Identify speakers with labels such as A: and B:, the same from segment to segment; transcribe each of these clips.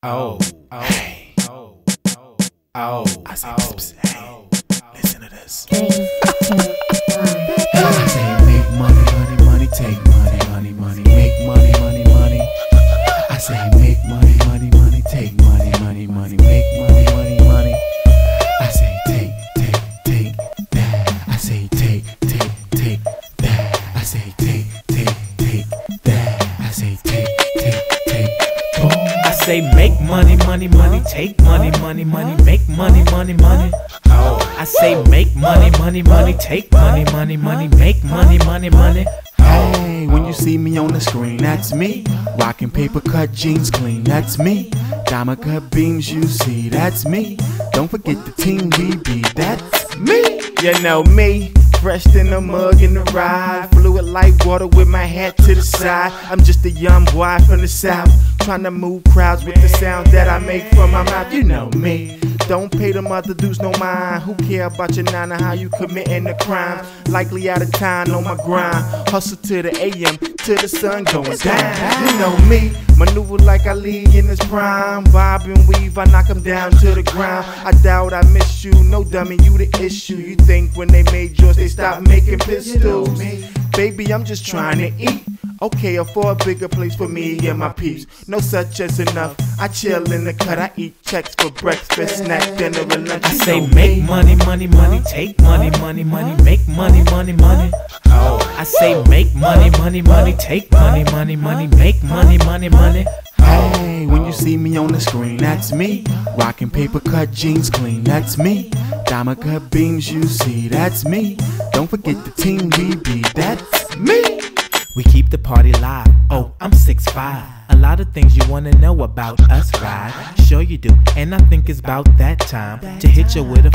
A: Oh, hey, I say, hey, listen to this. I say make money, money, money, take money, money, money, make money, money, money. I say make money, money, money, take money, money, money, make money, money, money. I say take that. I say take that. I say take that. I say take. Boom.
B: I say make money, money, money, take money, money, money, make money, money, money. I say make money, money, money, take money, money, money, make money, money, money.
A: Hey, when you see me on the screen, that's me. Rocking paper cut jeans clean, that's me. Diamond cut beams you see, that's me. Don't forget the team we be, that's me. You know me, fresh in the mug in the ride. Fluid like water with my hat to the side. I'm just a young boy from the south, trying to move crowds with the sound that I make from my mouth. You know me. Don't pay them other dudes no mind. Who care about your nine or how you committing the crime? Likely out of time on my grind. Hustle to the AM, till the sun going down. You know me, maneuver like Ali in his prime. Bob and weave, I knock him down to the ground. I doubt I miss you, no dummy, you the issue. You think when they made yours, they stopped making pistols. Baby, I'm just trying to eat. Okay, afford a bigger place for me and my peeps. No such as enough. I chill in the cut. I eat checks for breakfast, snack, dinner, and lunch.
B: I say make money, money, money, take money, money, money, make money, money, money. I say make money, money, money, take money, money, money, make money, money, money.
A: Hey, when you see me on the screen, that's me. Rocking paper cut jeans clean, that's me. Diamond cut beams you see, that's me. Don't forget the team we be, that's me.
B: We keep the party live. Oh, I'm 6'5". A lot of things you wanna know about us, right? Sure you do, and I think it's about that time to hit you with a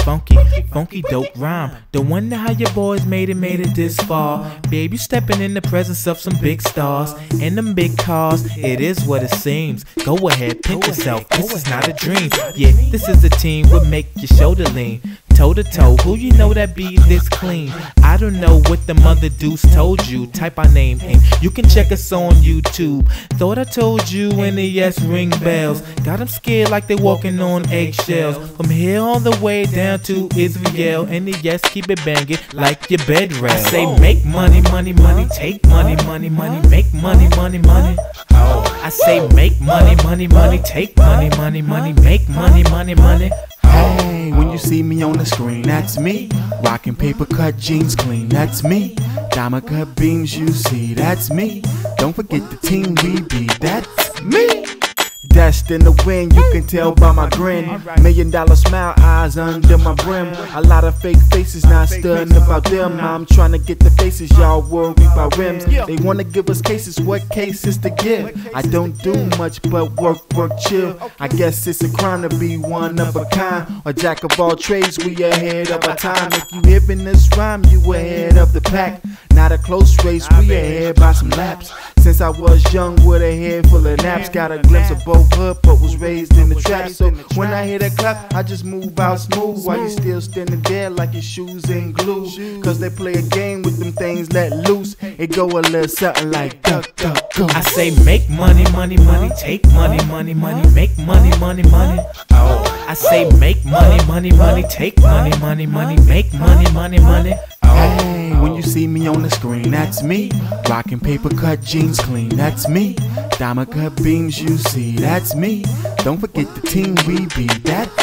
B: funky dope rhyme. Don't wonder how your boys made it this far. Babe, you stepping in the presence of some big stars and them big cars. It is what it seems. Go ahead, pinch yourself. This is not a dream. Yeah, this is a team. Would make your shoulder lean. Toe to toe, who you know that be this clean? I don't know what the mother deuce told you. Type our name in, you can check us on YouTube. Thought I told you when the yes ring bells. Got them scared like they walking on eggshells. From here all the way down to Israel. And the yes keep it banging like your bed rail. I say make money, money, money, take money, money, money, make money, money, money. I say make money, money, money, take money, money, money, make money, money, money.
A: Hey, when you see me on the screen, that's me. Rocking paper cut jeans clean, that's me. Diamond cut beams you see, that's me. Don't forget the team we be, that's me. Dashed in the wind, you can tell by my grin. $1 million smile, eyes under my brim. A lot of fake faces, not studying about them. I'm trying to get the faces, y'all worry about rims. They wanna give us cases, what cases to give? I don't do much but work, chill. I guess it's a crime to be one of a kind. A jack of all trades, we ahead of our time. If you hearing this rhyme, you ahead of the pack. Not a close race, we ahead by some laps. Since I was young with a head full of naps, got a glimpse of both hood, but was raised in the trap. So when I hear that clap, I just move out smooth while you still standing there like your shoes in glue. Cause they play a game with them things let loose. It go a little something like duck, duck, go.
B: I say make money, money, money, take money, money, money, make money, money, money. I say make money, money, money, take money, money, money, make money, money, money.
A: Hey, when you see me on the screen, that's me. Rocking paper cut jeans clean, that's me. Diamond cut beams you see, that's me. Don't forget the team we be, that's